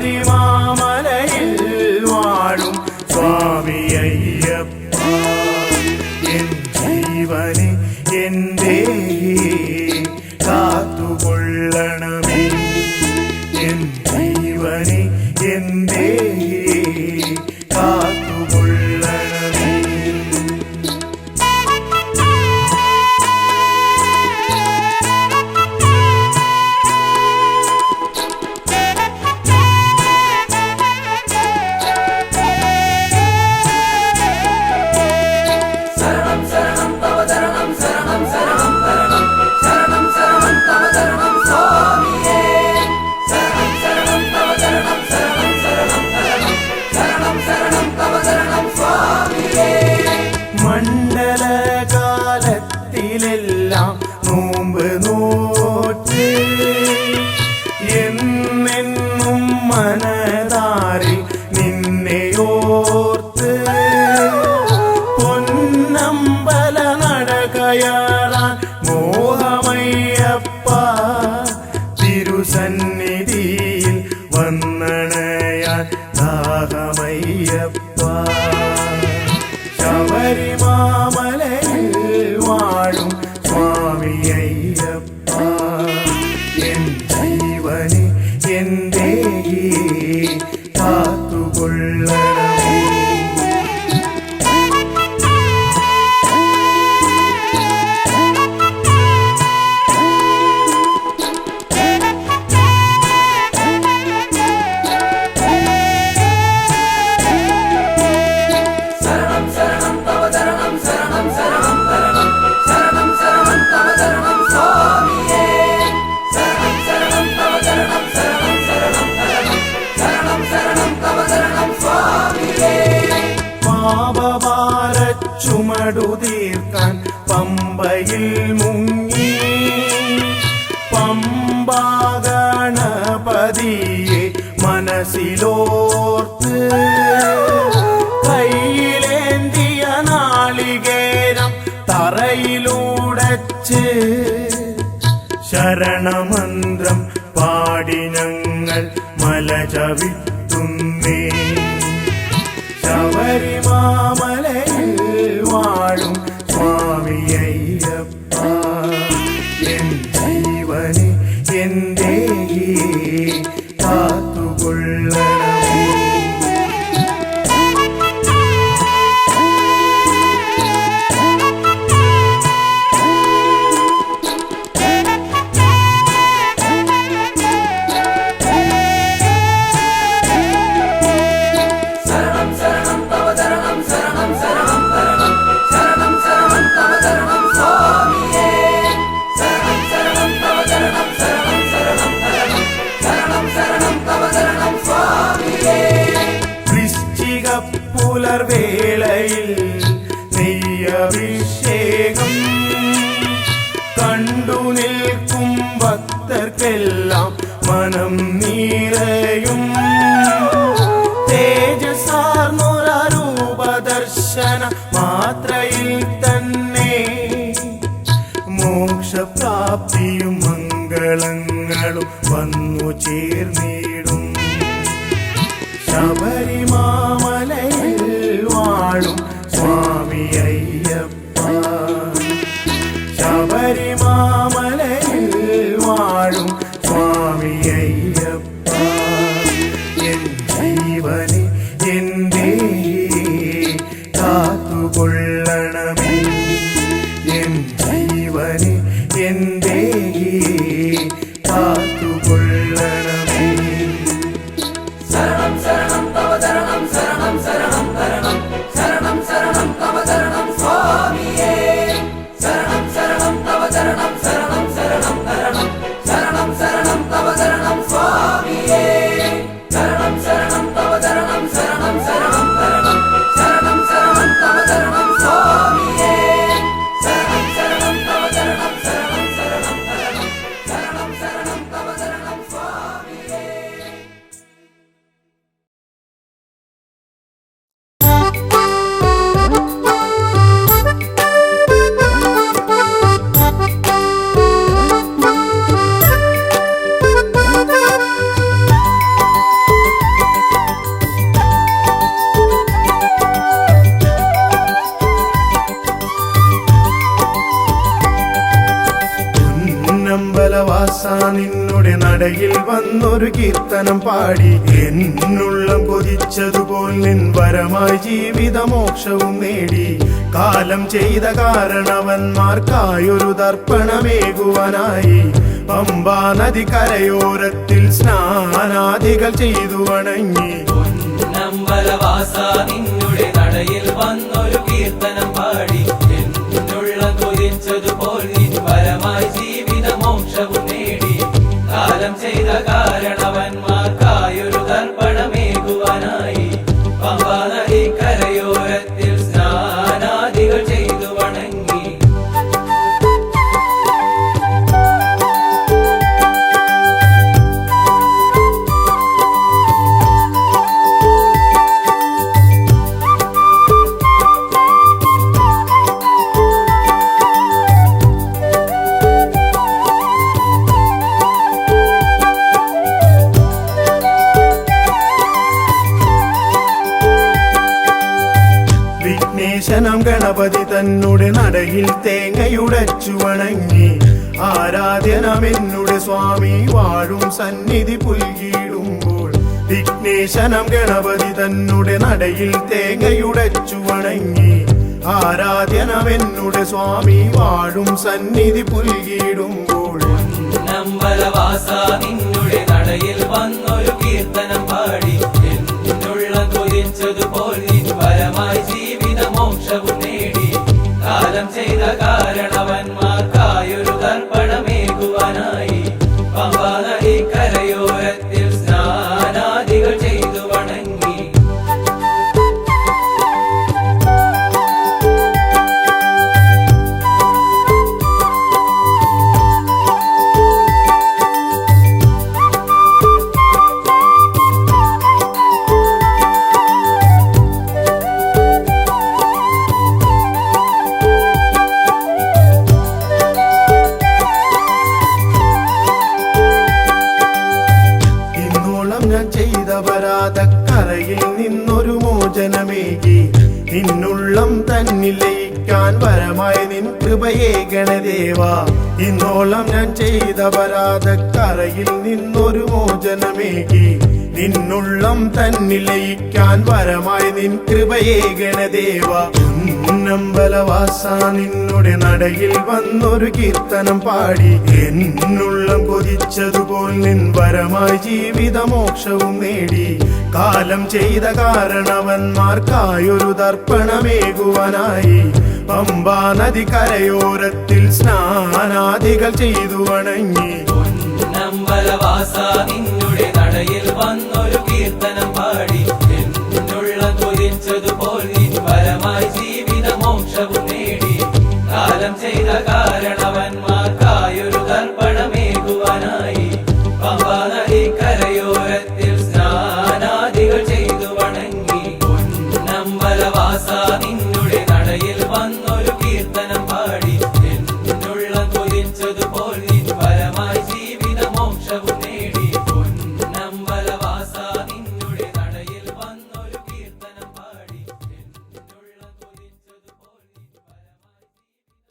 ശബരിമാമലയിൽ വാഴും സ്വാമി അയ്യപ്പ എൻ ജീവനെ എൻ്റെ കാത്തുകൊള്ളണമേ എൻ ജീവനെ എൻ്റെ കാത്തുകൊള്ളണമേ മണ്ഡലകാലത്തിലെല്ലാം നോമ്പ് നോറ്റ് എന്നെന്നും മനതാരിൽ നിന്നെയോർത്ത് പൊന്നമ്പല നടകയറാൻ മോഹമയ്യപ്പ തിരുസന്നിധിയിൽ വന്നണയാൻ ദാഹമയ്യപ്പ ശബരിമാമലയിൽ വാഴും സ്വാമി അയ്യപ്പ എൻ ജീവനെ എൻ്റെ കാത്തുകൊള്ളണമേ പാപഭാരച്ചുമടു തീർക്കാൻ പമ്പയിൽ മുങ്ങി പമ്പാഗണപതിയെ മനസ്സിലോർത്ത് കയ്യിലേന്തിയ നാളികേരം തറയിലൂടച്ച് ശരണമന്ത്രം പാടി ഞങ്ങൾ മല ചവിട്ടുന്നേ ശബരിമാമലയിൽ വാഴും സ്വാമി അയ്യപ്പ എൻ ജീവനെ എൻ്റെ കാത്തുകൊള്ളണമേ പുലർവേളയിൽ നെയ്യഭിഷേകം കണ്ടു നിൽക്കും ഭക്തർക്കെല്ലാം മനം നിറയും തേജസാർന്നൊരൂപദർശന മാത്രയിൽ തന്നെ മോക്ഷപ്രാപ്തിയും മംഗളങ്ങളും വന്നു ചേർന്നിടും ശബരിമാമലയിൽ വാഴും സ്വാമി അയ്യപ്പ ശബരിമാമലയിൽ വാഴും സ്വാമി അയ്യപ്പ എൻ ജീവനെ എൻ്റെ കാത്തുകൊള്ളണമേ എൻ ജീവനെ എൻ്റെ കാത്തുകൊള്ളണമേ ശരണം ശരണം തവ ശരണം ശരണം ശരണം ശരണം ശരണം ശരണം തവ ശരണം സ്വാമിയേ ശരണം ശരണം തവ ശരണം ശരണം ശരണം ശരണം ശരണം ശരണം തവ ശരണം സ്വാമിയേ ശരണം ശരണം തവ ശരണം നടയിൽ വന്നൊരു കീർത്തനം പാടി എന്നുള്ളം കൊതിച്ചതുപോൽ നിൻ വരമായി ജീവിതമോക്ഷവും നേടി കാലം ചെയ്ത കാരണവന്മാർക്കായൊരു തർപ്പണമേകുവാനായി പമ്പാ നദി കരയോരത്തിൽ സ്നാനാദികൾ ചെയ്തു വണങ്ങി നമ്പലവാസ നിന്നുടെ നടയിൽ വന്നൊരു കീർത്തനം പാടി എന്നുള്ളം കൊതിച്ചതുപോൽ നിൻ വരമായി ജീവിതമോക്ഷവും നേടി കാലം ചെയ്ത കാരണവന്മാർക്കായൊരു തർപ്പണമേകുവാനായി പമ്പാ നദി കരയോരത്തിൽ സ്നാനാദികൾ ചെയ്തു വണങ്ങി വിഘ്നേശനം ഗണപതി തന്നുടെ നടയിൽ തേങ്ങയുടച്ചു വണങ്ങി ആരാധ്യനം എന്നുടെ സ്വാമി വാഴും സന്നിധി പുൽകിടുമ്പോൾ വിഘ്നേശനം ഗണപതി തന്നുടെ നടയിൽ തേങ്ങയുടച്ചു വണങ്ങി ആരാധ്യനം എന്നുടെ സ്വാമി വാഴും സന്നിധി പുൽകിടുമ്പോൾ നമ്പലവാസ നിന്നുടെ നടയിൽ വന്നൊരു കീർത്തനം പാടി എന്നുള്ളം കൊതിച്ചതുപോൽ നിൻ വരമായി ജീവിതമോക്ഷവും നേടി കാലം ചെയ്ത കാരണവന്മാർക്കായൊരു തർപ്പണമേകുവാനായി പമ്പാ നദി കരയോരത്തിൽ സ്നാനാദികൾ ചെയ്തു വണങ്ങി ഞാൻ ചെയ്ത പരാതക്കരയിൽ നിന്നൊരു മോചനമേകി നിന്നുള്ളം തന്നിൽ ലയിക്കാൻ വരമായി നിൻ കൃപയേ ഗണദേവ ഇന്നോളം ഞാൻ ചെയ്ത പരാതക്കരയിൽ നിന്നൊരു മോചനമേകി നിന്നുള്ളം തന്നിൽ ലയിക്കാൻ വരമായി നിൻ കൃപയേ ഗണദേവ നമ്പലവാസ നിന്നുടെ നടയിൽ വന്നൊരു കീർത്തനം പാടി എന്നുള്ളം കൊതിച്ചതുപോൽ നിൻ വരമായി ജീവിതമോക്ഷവും നേടി കാലം ചെയ്ത കാരണവന്മാർക്കായൊരു തർപ്പണമേകുവാനായി പമ്പാ നദി കരയോരത്തിൽ സ്നാനാദികൾ ചെയ്തു വണങ്ങി നമ്പലവാസ നിന്നുടെ നടയിൽ വന്നൊരു കീർത്തനം പാടി എന്നുള്ളം കൊതിച്ചതുപോൽ നിൻ വരമായി ജീവിതമോക്ഷവും നേടി കാലം ചെയ്ത കാരണവന്മാർക്കായൊരു തർപ്പണമേകുവാനായി പമ്പാ നദി കരയോരത്തിൽ സ്നാനാദികൾ ചെയ്തു വണങ്ങി നമ്പലവാസ നിന്നുടെ നടയിൽ വന്നൊരു കീർത്തനം പാടി എന്നുള്ളം കൊതിച്ചതുപോൽ നിൻ വരമായി ജീവിതമോക്ഷവും നേടി നമ്പലവാസ നിന്നുടെ നടയിൽ വന്നൊരു കീർത്തനം പാടി എന്നുള്ളം കൊതിച്ചതുപോൽ നിൻ വരമായി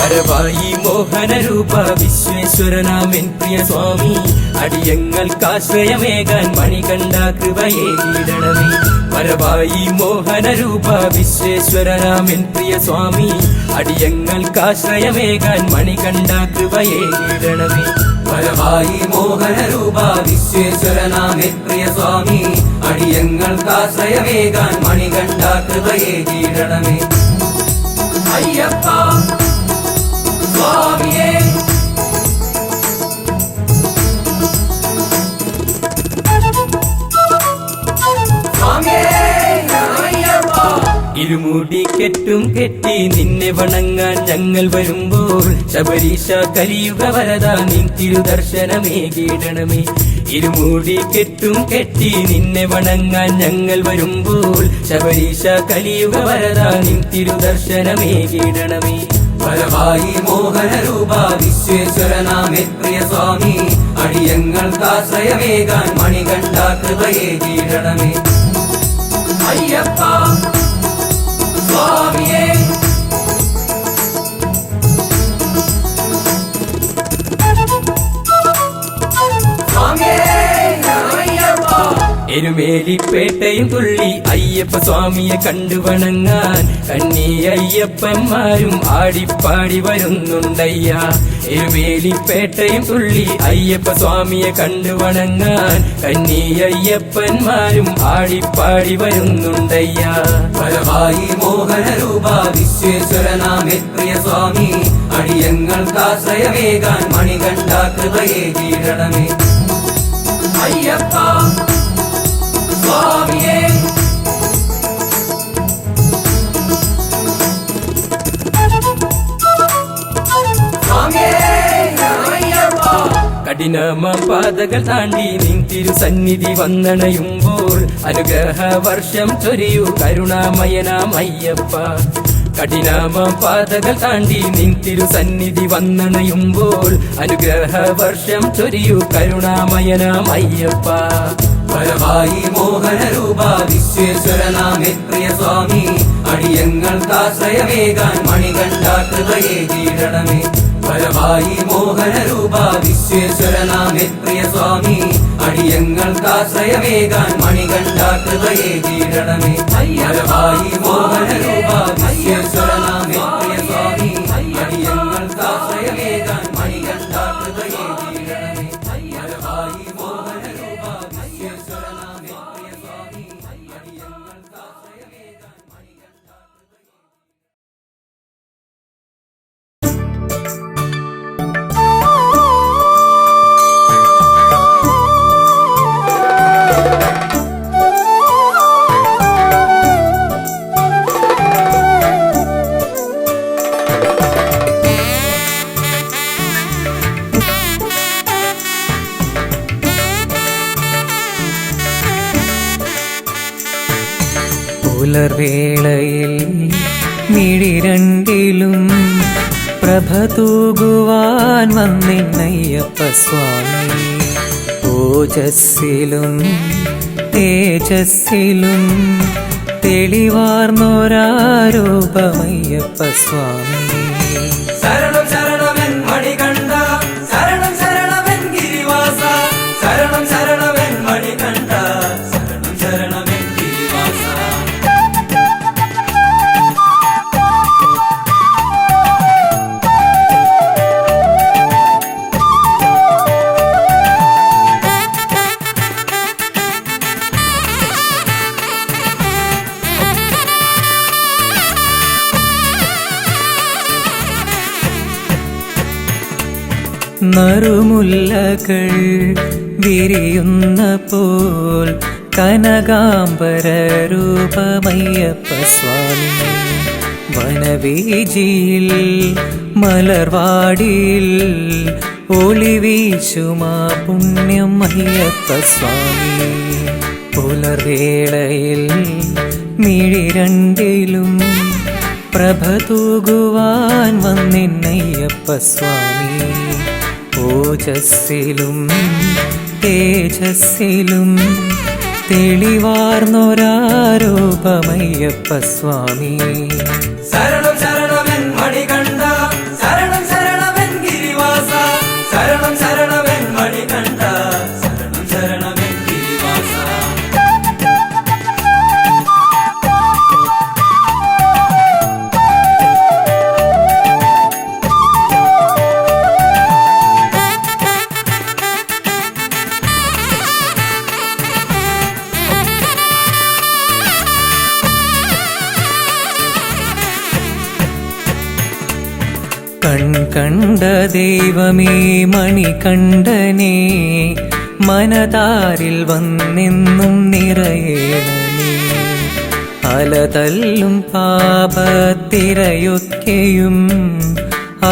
വരവായി മോഹനരൂപ വിശ്വേശ്വരനാമൻ പ്രിയ സ്വാമി അടിയങ്ങൾക്കാശ്രയമേകാൻ മണികണ്ഠ കൃപയേകിടണമേ വരവായി മോഹനരൂപ വിശ്വേശ്വരനാമൻ പ്രിയ സ്വാമി അടിയങ്ങൾക്കാശ്രയമേകാൻ മണികണ്ഠ കൃപയേകിടണമേ വരവായി മോഹനരൂപ വിശ്വേശ്വരനാമേ പ്രിയ സ്വാമി അടിയങ്ങൾക്കാശ്രയമേകാൻ മണികണ്ഠ കൃപയേകിടണമേ അയ്യപ്പ സ്വാമിയേ ഇരുമുടി കെട്ടും കെട്ടി നിന്നെ വണങ്ങാൻ ഞങ്ങൾ വരുമ്പോൾ ശബരീശ കലിയുഗ വരദ നിൻ തിരുദർശനമേകിടണമേ ഇരുമൂടി കെട്ടും കെട്ടി നിന്നെ വണങ്ങാൻ ഞങ്ങൾ വരുമ്പോൾ ശബരീശ കലിയുഗ വരദാ നിൻ തിരുദർശനമേകിടണമേ. വരവായി മോഹന രൂപ വിശ്വേശ്വരനാമേ പ്രിയ സ്വാമി, അടിയങ്ങൾക്കാശ്രയമേകാൻ മണികണ്ഠ കൃപയേകിടണമേ. അയ്യപ്പ സ്വാമിയേ എരുമേലിപ്പേട്ടയും തുള്ളി അയ്യപ്പ സ്വാമിയെ കണ്ടു വണങ്ങാൻ കന്നി അയ്യപ്പന്മാരും ആടിപ്പാടി വരുന്നുണ്ടയ്യ. എരുമേലിപ്പേട്ടയും തുള്ളി അയ്യപ്പ സ്വാമിയെ കണ്ടു വണങ്ങാൻ കന്നി അയ്യപ്പന്മാരും ആടിപ്പാടി വരുന്നുണ്ടയ്യ. വരവായി മോഹന രൂപ വിശ്വേശ്വരനാമേ പ്രിയ സ്വാമി, അടിയങ്ങൾക്കാശ്രയമേകാൻ മണികണ്ഠ കൃപയേകിടണമേ. അയ്യപ്പ സ്വാമിയേ കഠിനമ പാതകൾ താണ്ടി നിൻ തിരുസന്നിധി വന്നണയുമ്പോൾ അനുഗ്രഹ വർഷം ചൊരിയൂ കരുണാമയനാം അയ്യപ്പ. കഠിനമ പാതകൾ താണ്ടി നിൻ തിരുസന്നിധി വന്നണയുമ്പോൾ അനുഗ്രഹ വർഷം ചൊരിയൂ കരുണാമയനാം അയ്യപ്പ. വരവായി മോഹന രൂപ വിശ്വേശ്വരനാമേ പ്രിയ സ്വാമി, അടിയങ്ങൾക്കാശ്രയമേകാൻ മണികണ്ഠ കൃപയേകിടണമേ. വരവായി മോഹന രൂപ വിശ്വേശ്വരനാമേ പ്രിയ സ്വാമി, അടിയങ്ങൾക്കാശ്രയമേകാൻ മണികണ്ഠ കൃപയേകിടണമേ. വരവായി മോഹന രൂപ വിശ്വേശ്വരനാമേ പ്രിയ സ്വാമി, അടിയങ്ങൾക്കാശ്രയമേകാൻ മണികണ്ഠ കൃപയേകിടണമേ. വരവായി മോഹന രൂപ വിശ്വേശ്വരനാമേ പ്രിയ സ്വാമി, അടിയങ്ങൾക്കാശ്രയമേകാൻ മണികണ്ഠ പുലർവേളയിൽ മിഴിരണ്ടിലും പ്രഭ തൂകുവാൻ വന്നിന്നയ്യപ്പ സ്വാമി. ഓജസ്സിലും തേജസ്സിലും തെളിവാർന്നൊരാരൂപമയ്യപ്പ സ്വാമി. ശരണം ശരണമെൻ മണികണ്ഠ, ശരണം ശരണമെൻ ഗിരിവാസ, ശരണം ശരണമെൻ മണികണ്ഠ, ശരണം ശരണമെൻ ഗിരിവാസ. നറുമുല്ലകൾ വിരിയുന്ന പോൽ കനകാംബര രൂപമയ്യപ്പ സ്വാമി. വനവീജിയിൽ മലർവാടിയിൽ ഒളിവീശുമാ പുണ്യം അയ്യപ്പ സ്വാമി. പുലർവേളയിൽ മിഴിരണ്ടിലും പ്രഭ തൂകുവാൻ വന്നിന്നയ്യപ്പ സ്വാമി. ഓജസ്സിലും തേജസ്സിലും തെളിവാർന്നൊരാരൂപമയ്യപ്പ സ്വാമി. ശരണം ശരണമെൻ മണികണ്ഠ, ശരണം ശരണമെൻ ഗിരിവാസ, ശരണം ശരണമെൻ മണികണ്ഠ, ശരണം ശരണമെൻ ഗിരിവാസ. കണ്ട ദൈവമേ മണികണ്ഠനേ, മനതാരിൽ വന്നെന്നും നിറയേണമേ. അലതല്ലും പാപത്തിരയൊക്കെയും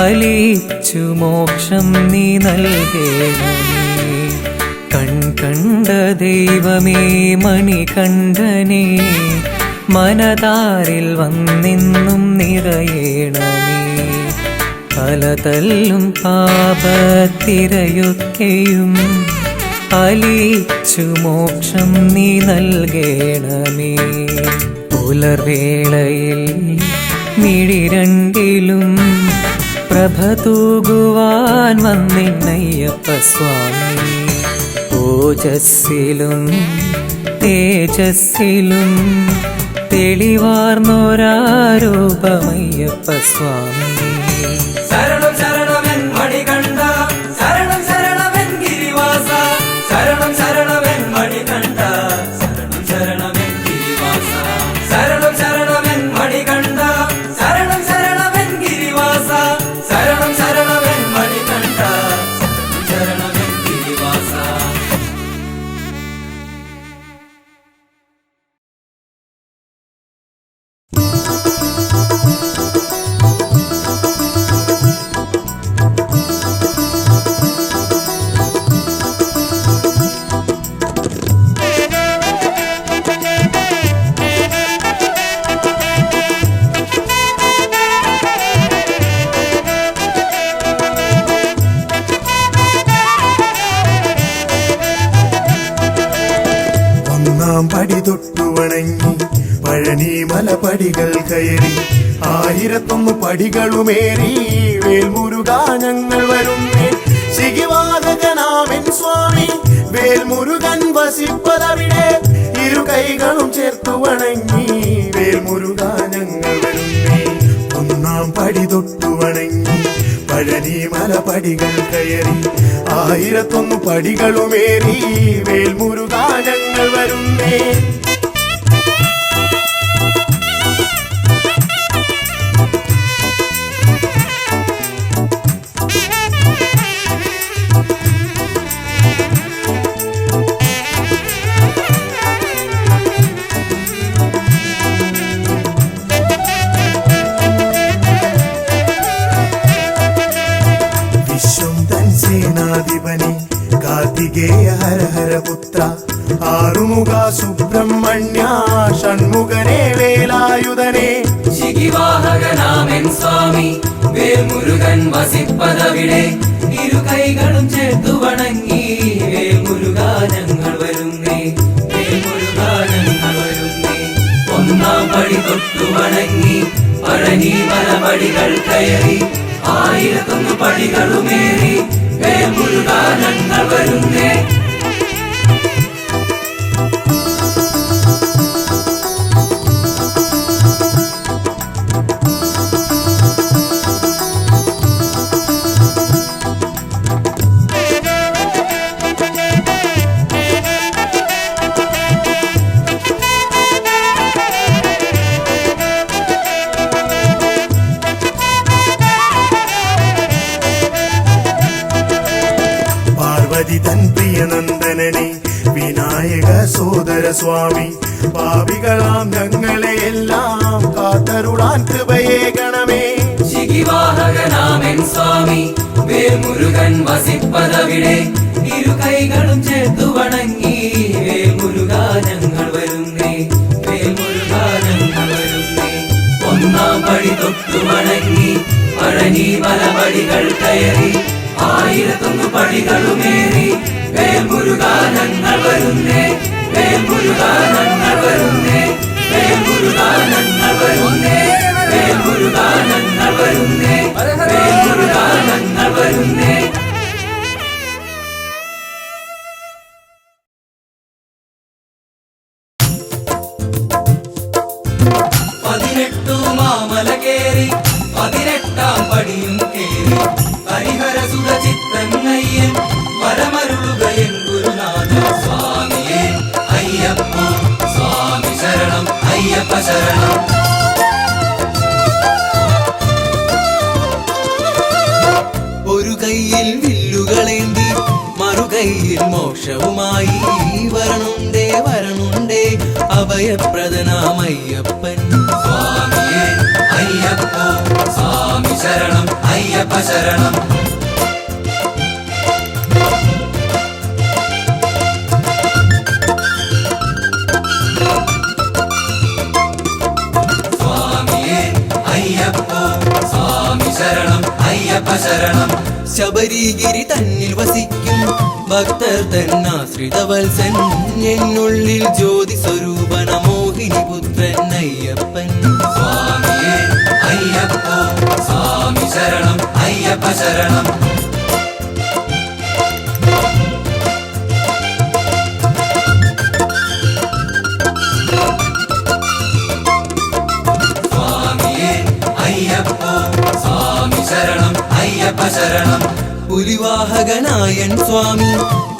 അലിച്ചു മോക്ഷം നീ നൽകേണമേ. കണ്ട ദൈവമേ മണികണ്ഠനേ മനതാരിൽ വന്നെന്നും നിറയേണമേ പലതല്ലും പാപത്തിരയൊക്കെയും അലിച്ചു മോക്ഷം നീ നൽകേണമേ പുലർവേളയിൽ മിഴി രണ്ടിലും പ്രഭ തൂകുവാൻ വന്നിണ്ണയ്യപ്പ സ്വാമി ഓജസ്സിലും തേജസ്സിലും തെളിവാർന്നൊരാരൂപമയ്യപ്പ സ്വാമി ശരണം ശരണമെൻ മണികണ്ഠ ശരണം ശരണമെൻ ഗിരിവാസ ശരണം ശരണമെൻ മണികണ്ഠ ശരണം ശരണമെൻ ഗിരിവാസ ശരണം ശരണമെൻ മണികണ്ഠ ശരണം ശരണമെൻ ഗിരിവാസ ശരണം ശരണമെൻ മണികണ്ഠ ശരണമെൻ ഗിരിവാസ ഒന്നാം പടി തൊട്ടു വണങ്ങി പഴനി മലപടികൾ കയറി 1001 പടികളുമേറി വേൽമുരുകാ ഞങ്ങൾ വരുന്നേ ശിഖിവാഹകനാമൻ സ്വാമി വേൽമുരുകൻ വസിപ്പതവിടെ ഇരു കൈകളും ചേർത്തു വണങ്ങി വേൽമുരുകാ ഞങ്ങൾ വരുന്നേ ഒന്നാം പടി തൊട്ടു വണങ്ങി പഴനി മലപടികൾ കയറി 1001 പടികളുമേറി വേൽമുരുകാ ഞങ്ങൾ വരുന്നേ സേനാധിപനി കാർത്തികേയ ഹര ഹര പുത്ര ആറുമുഖ സുബ്രഹ്മണ്യ ഷൺമുഖനേ വേലായുധനേ ശിഖിവാഹകനാമൻ സ്വാമി വേൽമുരുകൻ വസിപ്പതവിടെ ഇരു കൈകളും ചേർത്തു വണങ്ങി വേൽമുരുകാ ഞങ്ങൾ വരുന്നേ വേൽമുരുകാ ഞങ്ങൾ വരുന്നേ ഒന്നാം പടി തൊട്ടു വണങ്ങി പഴനി മലപടികൾ കയറി 1001 പടികളുമേറി വേൽമുരുകാ ഞങ്ങൾ വരുന്നേ തൻ പ്രിയനന്ദനനെ വിനായക സോദര സ്വാമി പാപികളാം ഞങ്ങളെ എല്ലാം കാത്തരുളാൻ കൃപയേകണമേ ശിഖിവാഹകനാമൻ സ്വാമി വേൽമുരുകൻ വസിപ്പതവിടെ ഇരു കൈകളും ചേർത്തു വണങ്ങി വേൽമുരുകാ ഞങ്ങൾ വരുന്നേ വേൽമുരുകാ ഞങ്ങൾ വരുന്നേ ഒന്നാം പടി തൊട്ടു വണങ്ങി പഴനി മലപടികൾ കയറി 1001 പടികളുമേറി വേൽമുരുകാ ഞങ്ങൾ വരുന്നേ വേൽമുരുകാ ഞങ്ങൾ വരുന്നേ വേൽമുരുകാ ഞങ്ങൾ വരുന്നേ വേൽമുരുകാ ഞങ്ങൾ വരുന്നേ വേൽമുരുകാ ഞങ്ങൾ വരുന്നേ മാമല കേറി 18ാം പടിയും കേറി ഹരിഹരസുര ചിത്രങ്ങയ്യൻ വരമരുളുകയൻ ഗുരുനാഥ സ്വാമിയേ അയ്യപ്പ സ്വാമി ശരണം അയ്യപ്പ ശരണം ഒരു കയ്യിൽ വില്ലുകളേന്തി മറുകൈയിൽ മോക്ഷവുമായി വരണുണ്ടേ വരണുണ്ടേ അഭയപ്രദനാമയ്യപ്പൻ സ്വാമിയേ അയ്യപ്പ സ്വാമി ശരണം അയ്യപ്പ ശരണം അയ്യപ്പ ശരണം ശബരിഗിരി തന്നിൽ വസിക്കും ഭക്തർ തന്നാശ്രിത വത്സൻ എന്നുള്ളിൽ ജ്യോതി സ്വരൂപന മോഹിനി പുത്രൻ അയ്യപ്പൻ സ്വാമിയേ അയ്യപ്പോ സ്വാമി ശരണം അയ്യപ്പ ശരണം സ്വാമിയേ അയ്യപ്പോ സ്വാമി ശരണം അയ്യപ്പ ശരണം പുലിവാഹകനായൻ സ്വാമി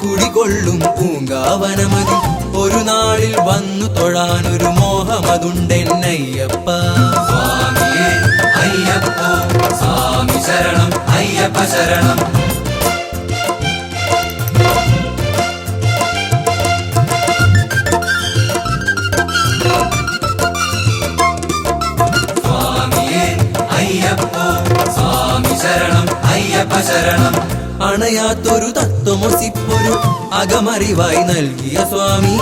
കുടികൊള്ളും പൂങ്കാവനമതി ഒരു നാളിൽ വന്നു തൊഴാനൊരു മോഹമതുണ്ടെന്നയ്യപ്പ സ്വാമിയേ അയ്യപ്പോ സ്വാമി ശരണം അയ്യപ്പ ശരണം സ്വാമിയേ അയ്യപ്പോ സ്വാമി ശരണം അയ്യപ്പ ശരണം അണയാത്തൊരു തത്വമൊസിപ്പൊരു അകമറിവായി നൽകിയ സ്വാമി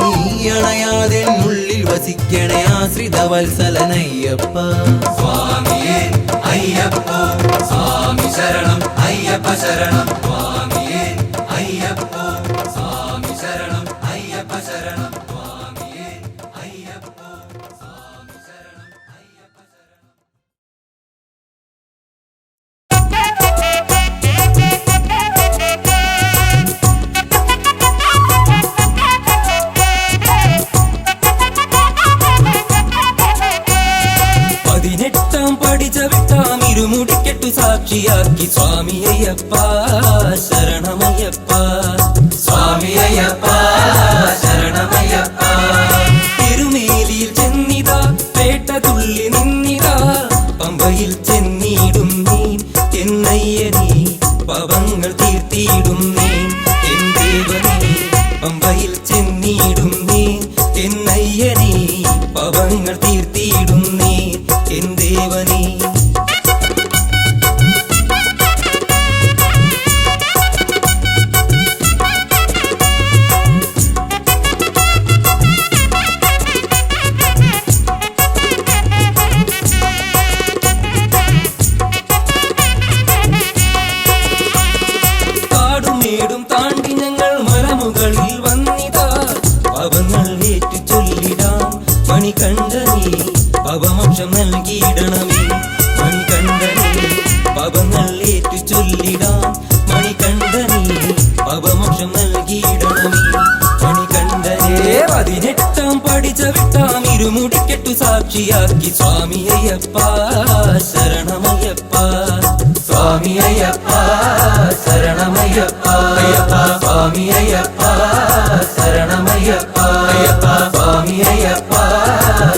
അണയാതെ ഉള്ളിൽ വസിക്കണേ ആശ്രിത വത്സലനയ്യപ്പ സ്വാമിയേ അയ്യപ്പോ സ്വാമി ശരണം അയ്യപ്പ ശരണം സ്വാമിയേ അയ്യപ്പോ സ്വാമി ശരണം അയ്യപ്പ ശരണം സ്വാമിയേ അയ്യപ്പോ സ്വാമി ശരണം അയ്യപ്പ ശരണം പതിനെട്ടാം പഠിച്ച വിട്ടാം ഇരുമുടിക്കെട്ടു സാക്ഷിയാക്കി സ്വാമി അയ്യപ്പ ശരണമയ്യപ്പ സ്വാമി അയ്യപ്പ ശരണമയ്യപ്പ തിരുമേലിയിൽ ചെന്നിതാ പേട്ട തുള്ളി നിന്നിതാ പമ്പയിൽ ചെന്നിടും നീ എന്നയ്യനീ പവങ്ങൾ തീർത്തിയിടും നീ എൻ ദേവനീ പമ്പയിൽ ചെന്നിടും നീ എന്നയ്യനീ പവങ്ങൾ തീർത്തിയിടും നീ എൻ ദേവനീ കാടും മേടും താണ്ടി ഞങ്ങൾ മലമുകളിൽ വന്നിതാ പവങ്ങൾ ഏറ്റു ചൊല്ലിടാം മണികണ്ഠനീ പവമോക്ഷം നൽകിയിടണമേ മണികണ്ഠനീ പവങ്ങൾ ഏറ്റു ചൊല്ലിടാം മണികണ്ഠനീ പവമോക്ഷം നൽകിയിടണമേ മണികണ്ഠനേ പതിനെട്ടാം പഠിച്ച വിട്ടാം ഇരുമുടിക്കെട്ടു സാക്ഷിയാക്കി സ്വാമി അയ്യപ്പ ശരണമയ്യപ്പ സ്വാമി അയ്യപ്പ ശരണമയ്യപ്പ അയ്യപ്പ സ്വാമി അയ്യപ്പ ശരണമയ്യപ്പ അയ്യപ്പ സ്വാമി അയ്യപ്പ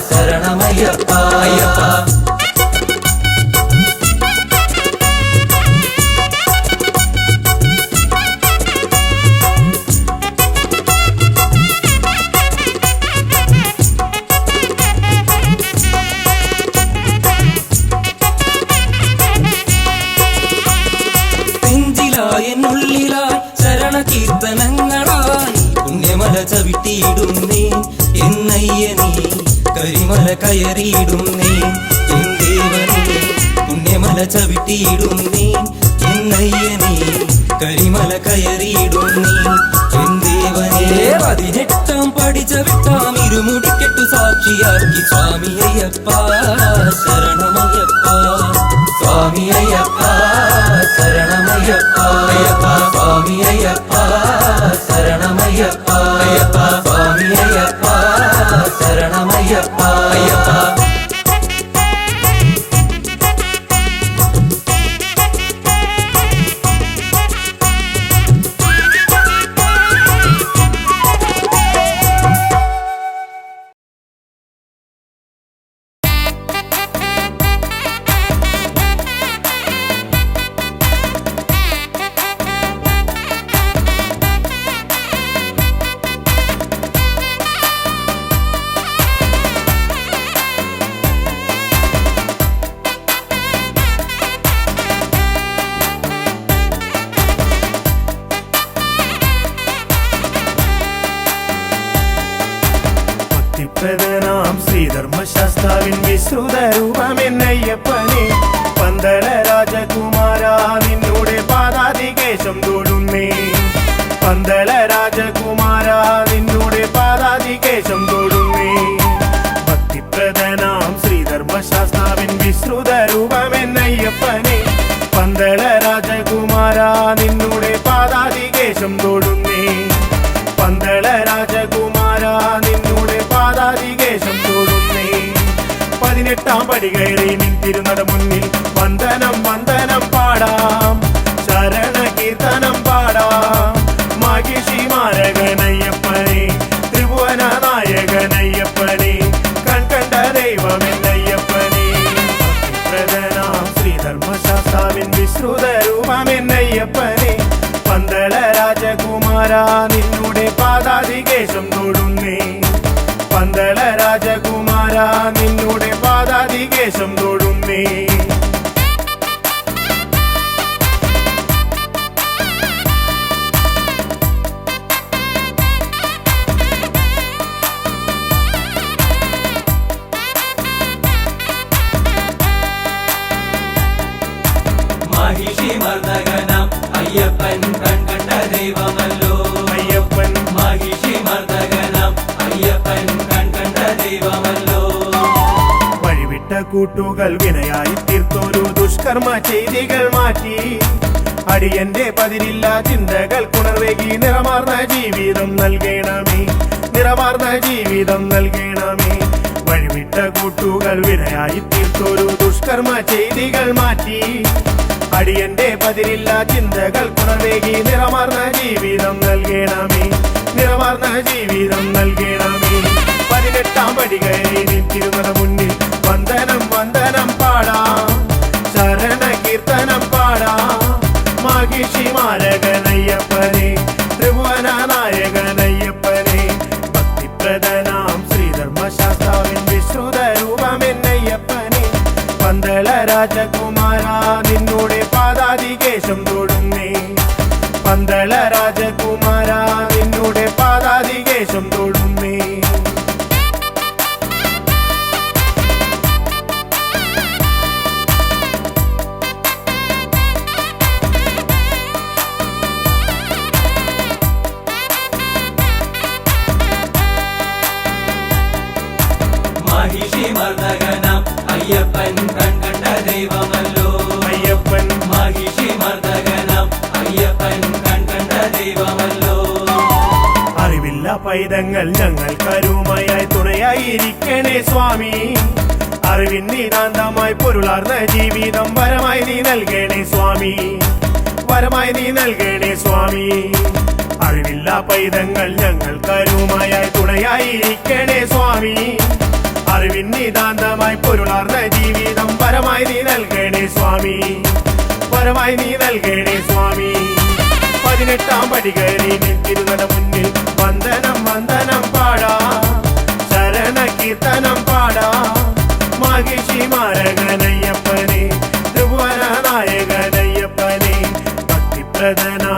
ശരണമയ്യപ്പ അയ്യപ്പ നെഞ്ചിലായെന്നുള്ളിലായി ശരണകീർത്തനങ്ങളായി പുണ്യമല ചവിട്ടിയിടുന്നേ എന്നയ്യനീ കരിമല കയറിയിടുന്നേ എൻ ദേവനീ പുണ്യമല ചവിട്ടിയിടുന്നേ എന്നയ്യനീ കരിമല കയറിയിടുന്നേ എൻ ദേവനേ പതിനെട്ടാം പഠിച്ച വിട്ടാം ഇരുമുടിക്കെട്ടു സാക്ഷിയാക്കി സ്വാമി അയ്യപ്പ ശരണമയ്യപ്പ സ്വാമി അയ്യപ്പ ശരണമയ്യപ്പ അയ്യപ്പ സ്വാമി അയ്യപ്പ ശരണമയ്യപ്പ അയ്യപ്പ സ്വാമി അയ്യപ്പ ശരണമയ്യപ്പ അയ്യപ്പ ഭക്തിപ്രദനാം ശ്രീധർമ്മശാസ്താവിൻ വിശ്രുത രൂപമെന്നയ്യപ്പനെ പന്തള രാജകുമാര തിരുനട മുന്നിൽ വന്ദനം വന്ദനം പാടാം ശരണ കീർത്തനം പാടാം മഹിഷി മാരകനയ്യപ്പനെ ത്രിഭുവന നായകനയ്യപ്പനെ കൺകണ്ട ദൈവമെന്നയ്യപ്പനെ പ്രധാനാം ശ്രീധർമ്മശാസ്താവിൻ വിശ്രുത രൂപമെന്നയ്യപ്പനെ പന്തള രാജകുമാര നിന്നുടെ പാദാതികേശം തൊടുന്നേ പന്തള രാജകുമാര നിന്നുടെ പാദാതികേശം തൊടുന്നേ മഹിഷി മർദ്ദകനാം അയ്യപ്പൻ കൺകണ്ട ദൈവമല്ലോ അയ്യപ്പൻ മഹിഷി മർദ്ദകനാം അയ്യപ്പൻ കൺകണ്ട ദൈവമല്ലോ വഴിവിട്ട കൂട്ടുകൾ വിനയായി തീർത്തൊരു ദുഷ്കർമ്മ ചെയ്തികൾ മാറ്റി അടിയന്റെ പതിരില്ല ചിന്തകൾ കുണർവേകി നിറമാർന്ന ജീവിതം നൽകണമേ നിറമാർന്ന ജീവിതം നൽകണമേ വഴിവിട്ട കൂട്ടുകൾ വിനയായി തീർത്തൊരു ദുഷ്കർമ്മ ചെയ്തികൾ മാറ്റി അടിയന്റെ പതിരില്ല ചിന്തകൾ കുണർവേകി നിറമാർന്ന ജീവിതം നൽകണമേ നിറമാർന്ന ജീവിതം നൽകണമേ 18 പടി കയറി നിൽത്തിരുന്നത മുന്നിൽ വന്ദനം വന്ദനം പാടാം ശരണ കീർത്തനം പാടാം മഹിഷി മാരകനയ്യപ്പനെ ത്രിഭുവന നായകനയ്യപ്പനെ ഭക്തിപ്രദനാം ശ്രീധർമ്മശാസ്താവിൻ വിശ്രുത രൂപമെന്നയ്യപ്പനെ പന്തള രാജകുമാര നിന്നുടെ പാദാതികേശം തൊടുന്നേ പന്തള രാജകുമാര നിന്നുടെ പാദാതികേശം തൊടുന്നേ മഹിഷി മർദ്ദകനാം അയ്യപ്പൻ കൺകണ്ട ദൈവമല്ലോ അയ്യപ്പൻ മഹിഷി മർദ്ദകനാം അയ്യപ്പൻ കൺകണ്ട ദൈവമല്ലോ അറിവില്ല പൈതങ്ങൾ ഞങ്ങൾ കരുമയായി തുണയായിരിക്കണേ സ്വാമി അറിവിൻ നിതാന്തമായി പൊരുളാർന്ന ജീവിതം വരമായി നീ നൽകണേ സ്വാമി വരമായി നീ നൽകണേ സ്വാമി അറിവില്ല പൈതങ്ങൾ ഞങ്ങൾ കരുമയായി തുണയായിരിക്കണേ സ്വാമി അറിവിൻ നിതാന്തമായി പൊരുളാർന്ന ജീവിതം വരമായി നീ നൽകണേ സ്വാമി വരമായി നീ നൽകണേ സ്വാമി 18 പടി കയറി നിൽത്തിരുന്നത മുന്നിൽ വന്ദനം വന്ദനം പാടാം ശരണ കീർത്തനം പാടാം മഹിഷി മാരകനയ്യപ്പനെ ത്രിഭുവന നായകനയ്യപ്പനെ ഭക്തിപ്രദനാ